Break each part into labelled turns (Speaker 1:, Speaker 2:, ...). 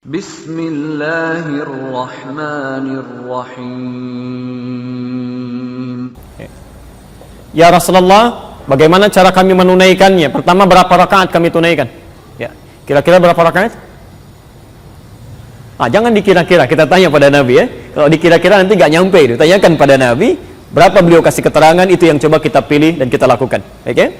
Speaker 1: Bismillahirrahmanirrahim.
Speaker 2: Ya Rasulullah, bagaimana cara kami menunaikannya? Pertama, berapa rakaat kami tunaikan? Ya, kira-kira berapa rakaat? Jangan dikira-kira, kita tanya pada Nabi ya. Kalau dikira-kira nanti nggak nyampe itu. Tanyakan pada Nabi, berapa beliau kasih keterangan, itu yang coba kita pilih dan kita lakukan. Oke?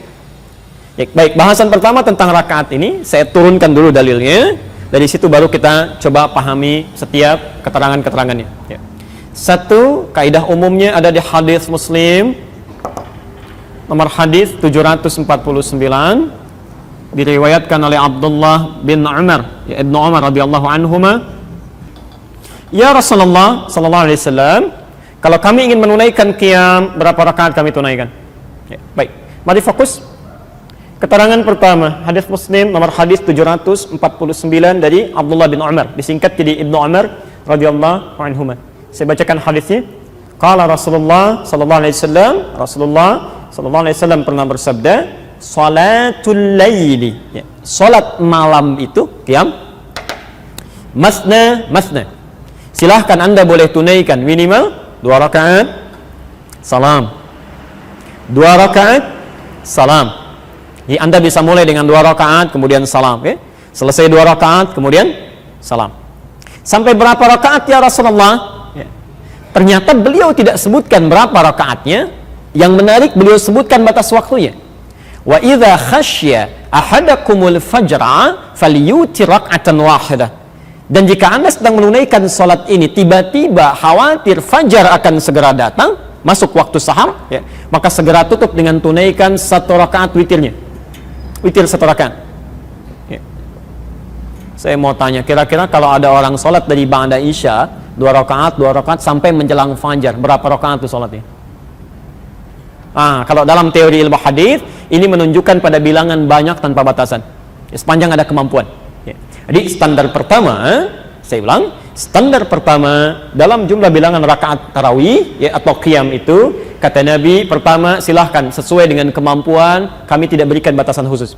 Speaker 2: Ya, baik, bahasan pertama tentang rakaat ini, saya turunkan dulu dalilnya. Dari situ baru kita coba pahami setiap keterangan-keterangannya. Ya. Satu, kaidah umumnya ada di hadis Muslim, nomor hadis 749, diriwayatkan oleh Abdullah bin Umar, ya, Ibnu Umar radhiyallahu anhuma. Ya Rasulullah sallallahu alaihi wasallam, kalau kami ingin menunaikan qiyam, berapa rakaat kami tunaikan? Ya, baik, mari fokus. Keterangan pertama, hadis Muslim nomor hadis 749 dari Abdullah bin Umar, disingkat jadi Ibnu Umar radhiyallahu anhuma. Saya bacakan hadisnya. Qala Rasulullah sallallahu alaihi wasallam, Rasulullah sallallahu alaihi wasallam pernah bersabda, salatul laili, ya, salat malam itu qiyam masna masna. Silahkan Anda boleh tunaikan minimal 2 rakaat salam. 2 rakaat salam. Jadi Anda bisa mulai dengan 2 rakaat kemudian salam, okay? Selesai 2 rakaat kemudian salam. Sampai berapa rakaat ya Rasulullah? Ya. Ternyata beliau tidak sebutkan berapa rakaatnya. Yang menarik, beliau sebutkan batas waktunya. Wa idza khasyya ahadakumul fajra falyutir rak'atan wahidah. Dan jika Anda sedang menunaikan salat ini, tiba-tiba khawatir fajar akan segera datang, masuk waktu saham, ya, maka segera tutup dengan tunaikan 1 rakaat witirnya. Witir 1 rakaat. Ya. Saya mau tanya, kira-kira kalau ada orang sholat dari ba'da isya 2 rakaat sampai menjelang fajar, berapa rakaat itu sholatnya? Kalau dalam teori ilmu hadis ini menunjukkan pada bilangan banyak tanpa batasan, ya, sepanjang ada kemampuan. Ya. Jadi standar pertama, saya ulang, standar pertama dalam jumlah bilangan rakaat tarawih, ya, atau qiyam itu, kata Nabi, pertama silahkan sesuai dengan kemampuan, kami tidak berikan batasan khusus,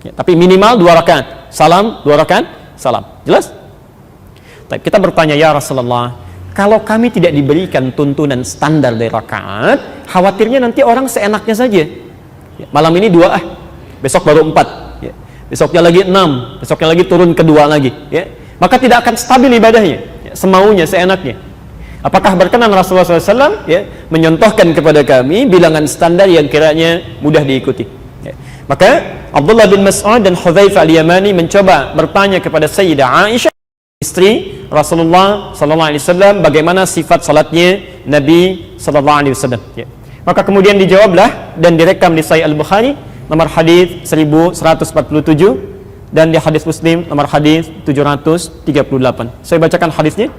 Speaker 2: ya, tapi minimal 2 rakaat salam, 2 rakaat salam. Jelas? Kita bertanya, ya Rasulullah, kalau kami tidak diberikan tuntunan standar dari rakaat, khawatirnya nanti orang seenaknya saja, ya, malam ini 2, besok baru 4, ya, besoknya lagi 6, besoknya lagi turun ke 2 lagi, ya, maka tidak akan stabil ibadahnya, ya, semaunya, seenaknya. Apakah berkenan Rasulullah SAW, ya, menyontohkan kepada kami bilangan standar yang kiranya mudah diikuti? Ya. Maka Abdullah bin Mas'ud dan Hudzaifah al-Yamani mencoba bertanya kepada Sayyidah Aisyah, istri Rasulullah SAW, bagaimana sifat salatnya Nabi SAW. Ya. Maka kemudian dijawablah dan direkam di Sahih Al-Bukhari nomor hadis 1147 dan di hadis Muslim nomor hadis 738. Saya bacakan hadisnya.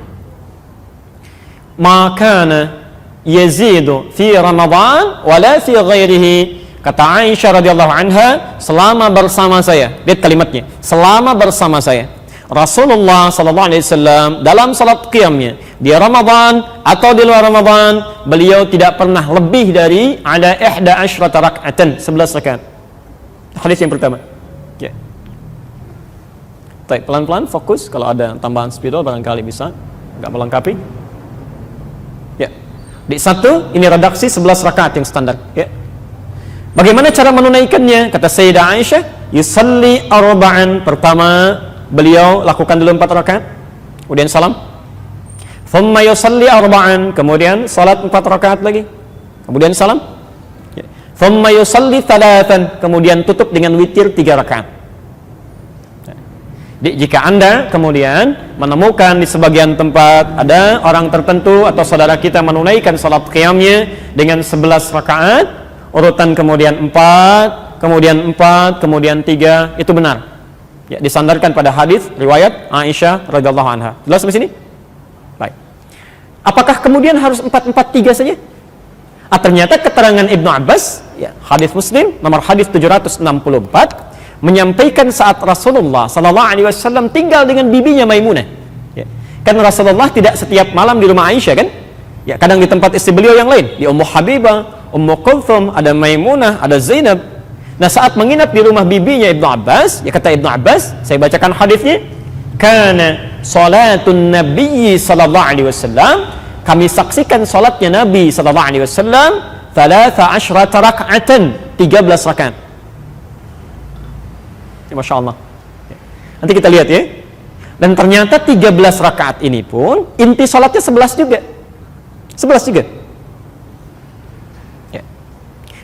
Speaker 2: Makana yazidu fi Ramadan wala fi ghairihi, kata Aisyah radhiyallahu anha, selama bersama saya, lihat kalimatnya, selama bersama saya Rasulullah sallallahu alaihi wasallam dalam salat qiyamnya di Ramadan atau di luar Ramadan, beliau tidak pernah lebih dari ada 11 rakaatan, 11 rakaat. Hadis yang pertama. Ya. Baik, pelan-pelan fokus, kalau ada tambahan spidol barangkali bisa enggak melengkapi. Ya. Di 1 ini redaksi 11 rakaat yang standar, ya. Bagaimana cara menunaikannya? Kata Sayyidah Aisyah, yusalli arba'an, pertama beliau lakukan dulu 4 rakaat, kemudian salam. Thumma yusalli arba'an, kemudian salat 4 rakaat lagi, kemudian salam. Ya. Thumma yusalli thalathan, kemudian tutup dengan witir 3 rakaat. Jika Anda kemudian menemukan di sebagian tempat ada orang tertentu atau saudara kita menunaikan salat qiyamnya dengan 11 rakaat, urutan kemudian 4, kemudian 4, kemudian 3, itu benar. Ya, disandarkan pada hadis riwayat Aisyah radhiyallahu anha. Jelas sampai sini? Baik. Apakah kemudian harus 4-4-3 saja? Ternyata keterangan Ibnu Abbas, ya, hadis Muslim nomor hadis 764, menyampaikan saat Rasulullah sallallahu alaihi wasallam tinggal dengan bibinya Maimunah. Ya. Kan Rasulullah tidak setiap malam di rumah Aisyah, kan? Ya, kadang di tempat istri beliau yang lain, di Ummu Habibah, Ummu Kulthum, ada Maimunah, ada Zainab. Nah, saat menginap di rumah bibinya Ibnu Abbas, ya, kata Ibnu Abbas, saya bacakan hadisnya, kana salatun nabiyyi sallallahu alaihi wasallam, kami saksikan salatnya Nabi sallallahu alaihi wasallam 13 raka'atan, 13 rakaat. Masya Allah. Nanti kita lihat ya. Dan ternyata 13 rakaat ini pun inti salatnya 11 juga. 11 juga. Ya.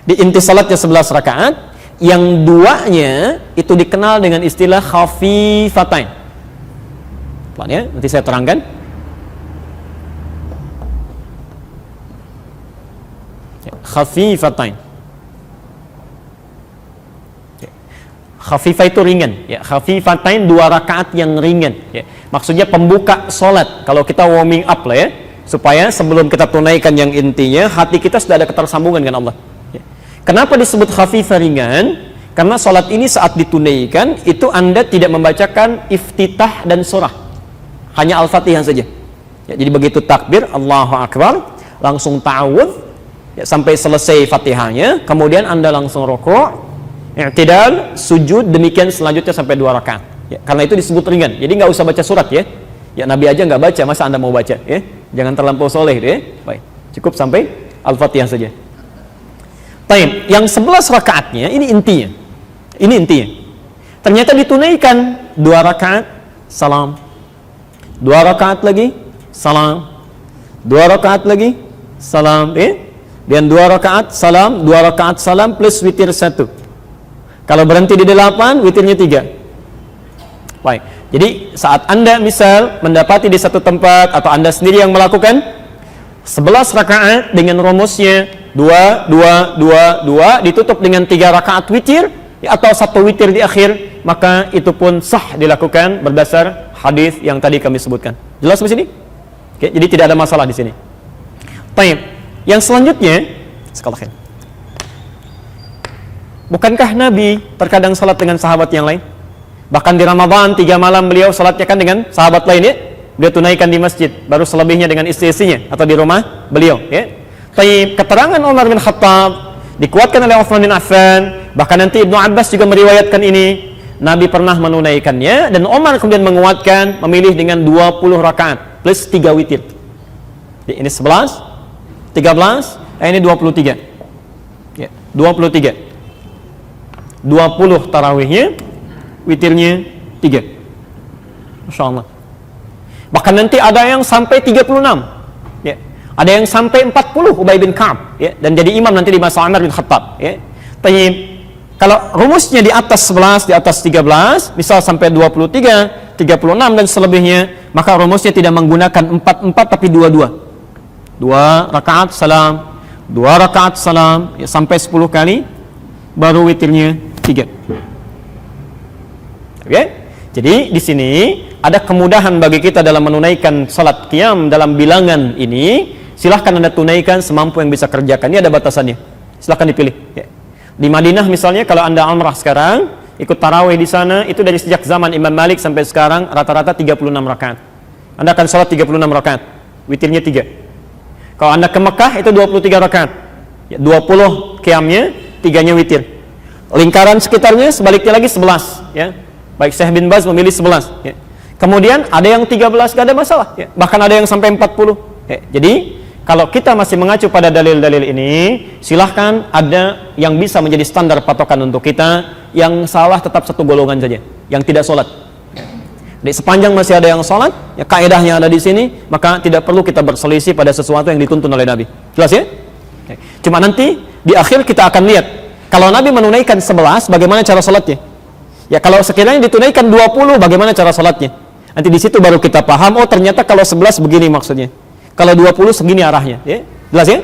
Speaker 2: Di inti salatnya 11 rakaat, yang duanya itu dikenal dengan istilah khafifatain. Pelan ya, nanti saya terangkan. Ya, khafifatain. Khafifah itu ringan, ya. Khafifatain 2 rakaat yang ringan, ya. Maksudnya pembuka sholat. Kalau kita warming up lah ya, supaya sebelum kita tunaikan yang intinya, hati kita sudah ada ketersambungan dengan Allah. Ya. Kenapa disebut khafifah ringan? Karena sholat ini saat ditunaikan itu Anda tidak membacakan iftitah dan surah, hanya Al-Fatihah saja. Ya, jadi begitu takbir Allahu Akbar, langsung ta'awudz, ya, sampai selesai Fatihahnya, kemudian Anda langsung rukuk, i'tidal, sujud, demikian selanjutnya sampai 2 rakaat. Ya, karena itu disebut ringan. Jadi nggak usah baca surat ya. Ya Nabi aja nggak baca, masa Anda mau baca? Ya, jangan terlampau soleh ya. Baik, cukup sampai Al-Fatihah saja. Taib, yang 11 rakaatnya ini intinya. Ini intinya. Ternyata ditunaikan 2 rakaat salam, 2 rakaat lagi salam, 2 rakaat lagi salam, dan 2 rakaat salam, 2 rakaat salam plus witir 1. Kalau berhenti di 8, witirnya 3. Baik. Jadi saat Anda misal mendapati di satu tempat atau Anda sendiri yang melakukan 11 rakaat dengan rumusnya 2 2 2 2 ditutup dengan 3 rakaat witir, ya, atau 1 witir di akhir, maka itu pun sah dilakukan berdasar hadis yang tadi kami sebutkan. Jelas di sini? Oke, jadi tidak ada masalah di sini. Baik. Yang selanjutnya, sekali. Bukankah Nabi terkadang salat dengan sahabat yang lain? Bahkan di Ramadan 3 malam beliau salatnya kan dengan sahabat lain ya. Beliau tunaikan di masjid, baru selebihnya dengan istri-istrinya atau di rumah beliau ya. Tapi keterangan Umar bin Khattab dikuatkan oleh Utsman bin Affan, bahkan nanti Ibnu Abbas juga meriwayatkan ini. Nabi pernah menunaikannya dan Umar kemudian menguatkan, memilih dengan 20 rakaat plus 3 witir. Ini 11, 13, ini 23. Ya, 23. 20 tarawihnya, witirnya 3. Masya Allah. Bahkan nanti ada yang sampai 36, ya. Ada yang sampai 40, Ubay bin Ka'ab, ya. Dan jadi imam nanti di masa Umar bin Khattab, ya. Tapi kalau rumusnya di atas 11, di atas 13, misal sampai 23, 36 dan selebihnya, maka rumusnya tidak menggunakan 4 tapi 2 rakaat salam, 2 rakaat salam, ya, sampai 10 kali, baru witirnya 3. Oke? Jadi di sini ada kemudahan bagi kita dalam menunaikan salat qiyam dalam bilangan ini. Silahkan Anda tunaikan semampu yang bisa kerjakan. Ini ada batasannya. Silahkan dipilih. Ya. Di Madinah misalnya, kalau Anda umrah sekarang, ikut tarawih di sana, itu dari sejak zaman Imam Malik sampai sekarang rata-rata 36 rakaat. Anda akan salat 36 rakaat, witirnya 3. Kalau Anda ke Mekah itu 23 rakaat. Ya, 20 qiyamnya, 3-nya witir. Lingkaran sekitarnya sebaliknya lagi 11, ya. Baik Syekh bin Baz memilih 11, ya. Kemudian ada yang 13, gak ada masalah, ya. Bahkan ada yang sampai 40, ya. Jadi kalau kita masih mengacu pada dalil-dalil ini, silahkan ada yang bisa menjadi standar patokan untuk kita. Yang salah tetap satu golongan saja, yang tidak sholat. Jadi sepanjang masih ada yang sholat, ya, kaidahnya ada di sini, maka tidak perlu kita berselisih pada sesuatu yang dituntun oleh Nabi. Jelas ya? Cuma nanti di akhir kita akan lihat, kalau Nabi menunaikan 11, bagaimana cara sholatnya? Ya kalau sekiranya ditunaikan 20, bagaimana cara sholatnya? Nanti di situ baru kita paham, oh ternyata kalau 11 begini maksudnya. Kalau 20 segini arahnya. Ya? Jelas ya?